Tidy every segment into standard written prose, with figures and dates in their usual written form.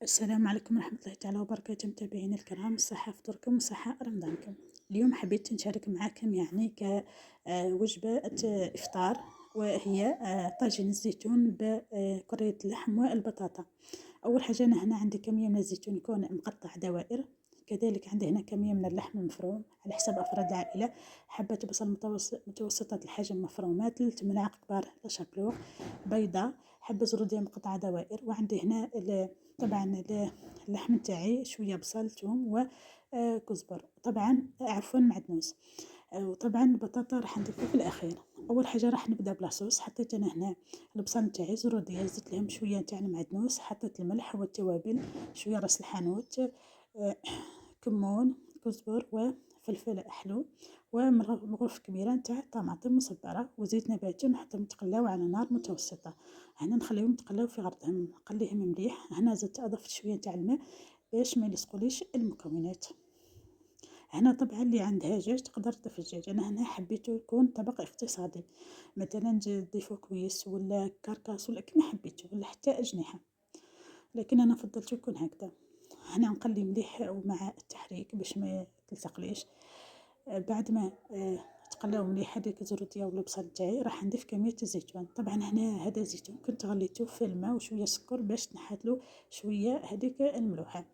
السلام عليكم ورحمة الله تعالى وبركاته، متابعينا الكرام، الصحة فطوركم وصحة رمضانكم. اليوم حبيت نشارك معاكم يعني كوجبة إفطار، وهي طاجين الزيتون بكرية اللحم والبطاطا. أول حاجة أنا هنا عندي كمية من الزيتون يكون مقطع دوائر، كذلك عندي هنا كمية من اللحم المفروم على حسب أفراد العائلة، حبة بصل متوسطة الحجم مفرومات، 3 ملاعق كبار لشابلوغ، بيضة، حبة زرودية مقطعة دوائر، وعندي هنا طبعا اللحم تاعي شوية بصل ثوم وكزبر، طبعا عفوا معدنوس. وطبعا البطاطا راح نضيفها في الاخير. اول حاجه راح نبدا بلاصوص. حطيت انا هنا البصل نتاعي زروديه، زدت لهم شويه تاع المعدنوس، حطيت الملح والتوابل، شويه راس الحانوت، آه، كمون، كزبر وفلفل حلو، ومغرف كبيره نتاع طماطم مصبره وزيت نباتي، ونحطهم يتقلاو على نار متوسطه. هنا نخليهم يتقلاو في غرضهم، نقليهم مليح. هنا زدت اضفت شويه تاع الماء باش ما يلصقوليش المكونات. هنا طبعا اللي عندها دجاج تقدر تضيف الدجاج، انا هنا حبيته يكون طبق اقتصادي، مثلا تضيفو كويس ولا كركاس ولا كما حبيتو، ولا حتى اجنحه، لكن انا فضلت يكون هكذا. هنا نقلي مليح ومع التحريك باش ما تلصقليش. بعد ما تقلاو مليح هذيك الزروديه والبصل تاعي، راح نضيف كميه الزيتون. طبعا هنا هذا الزيتون كنت غليته في الماء وشويه سكر باش تنحتلو شويه هذيك الملوحه.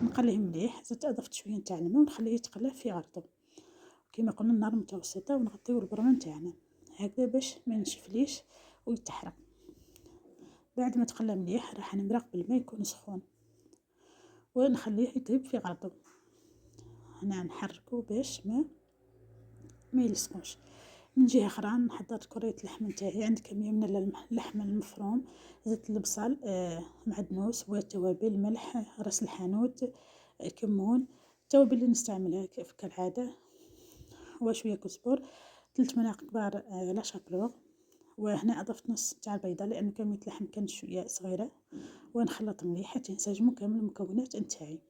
نقليه مليح، زدت اضفت شويه تاع الماء ونخليه يتقلى في غرضه كما قلنا، النار متوسطه، ونغطيو البرمن تاعنا هكذا باش ما ينشفليش ويتحرق. بعد ما تقلى مليح راح نمرق بالماء يكون سخون ونخليه يطيب في غرضه. هنا نحركه باش ما يلصقوش. من جهه اخرى نحضر كرية اللحم نتاعي. عندي كميه من اللحم المفروم، زدت البصل، معدنوس والتوابل، ملح، راس الحانوت، كمون، التوابل اللي نستعملها كالعاده، وشويه كزبر، 3 ملاعق كبار لا شابلوغ. وهنا اضفت نص تاع البيضه لانه كميه اللحم كانت شويه صغيره، ونخلط مليح حتى ينسجموا كامل المكونات نتاعي.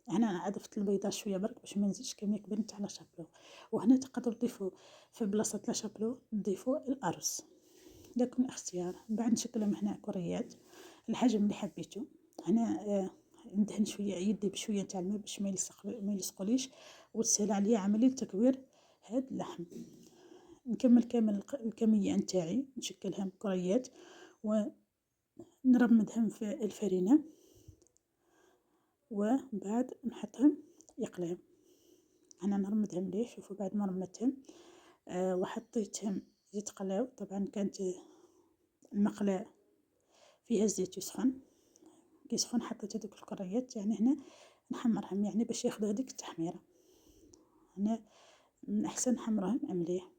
هنا انا اضفت البيضه شويه برك باش ما نزيدش كميه كبيره تاع لا شابلوغ. وهنا تقدروا تضيفوا في بلاصه لا شابلوغ تضيفوا الارز، لكم الاختيار. بعد نشكلهم هنا كريات الحجم اللي حبيتو. هنا ندهن شويه يدي بشويه تاع الماء باش ما يلصقوليش، وتسهل عليا عمليه تكوير هاد اللحم. نكمل كامل الكميه نتاعي، نشكلهم كريات ونرمدهم في الفرينه، وبعد نحطهم يقلاو. انا نرمدهم مليح. شوفوا بعد ما رمدتهم وحطيتهم يتقلاو، طبعا كانت المقلاة فيها الزيت يسخن، كي سخن حطيت هذوك الكريات، يعني هنا نحمرهم يعني باش ياخذوا هذيك التحميره. هنا من احسن نحمرهم مليح.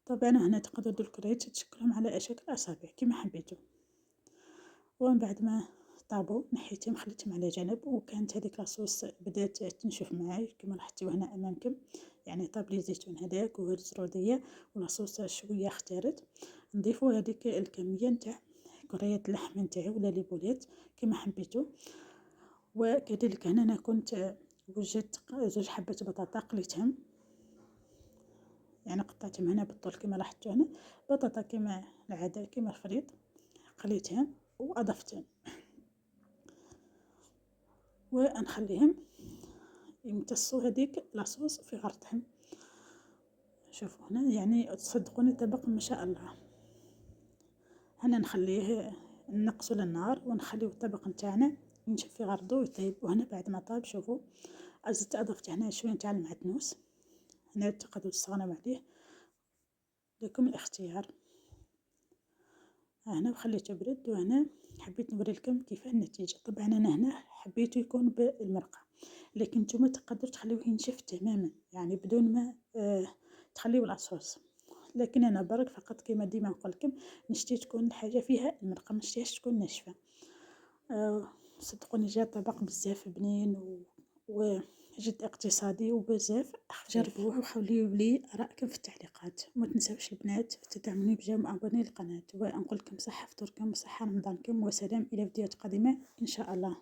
طبعا هنا تقدروا ديروا الكريات تشكلهم على شكل اصابع كما حبيتوا. ومن بعد ما طابوا نحيتهم خليتهم على جنب، وكانت هذيك لاصوص بدات تنشف معاي كما لاحظتوا هنا امامكم، يعني طاب لي الزيتون هذاك والزروديه ولاصوص شويه اختارت. نضيفوا هذيك الكميه نتاع كريات اللحم نتاعي ولا لي بوليت كما حبيتوا. وكذلك هنا انا كنت وجدت 2 حبات بطاطا قليتهم، يعني قطعتهم هنا بالطول كما لاحظتوا. هنا بطاطا كما العاده كما الفريض قليتهم واضفتهم، ونخليهم يمتصوا هذيك لاصوص في غرضهم. شوفوا هنا يعني تصدقوني طبق ما شاء الله. هنا نخليه نقصوا للنار ونخليو الطبق نتاعنا ينشف في غرضه ويطيب. وهنا بعد ما طاب شوفوا زدت اضفت هنا شويه تاع المعدنوس، هنا تقدروا تستغنوا عليه، لكم الاختيار. هنا وخليته برد. وهنا حبيت نوري لكم كيف النتيجه. طبعا انا هنا حبيته يكون بالمرقه، لكن نتوما تقدروا تخليوه ينشف تماما يعني بدون ما تخليو العصوص. لكن انا برك فقط كما ديما نقول لكم نشتي تكون الحاجه فيها المرقه، ما نشتيهاش تكون ناشفه. صدقوني جا طبق بزاف بنين وجد اقتصادي وبزاف خفيف. جربوه وخليو لي رايكم في التعليقات، وما تنساوش البنات تدعموني بجمع ابوني القناه. ونقول لكم صحه فطوركم وصحه رمضانكم، وسلام الى فيديوهات قادمه ان شاء الله.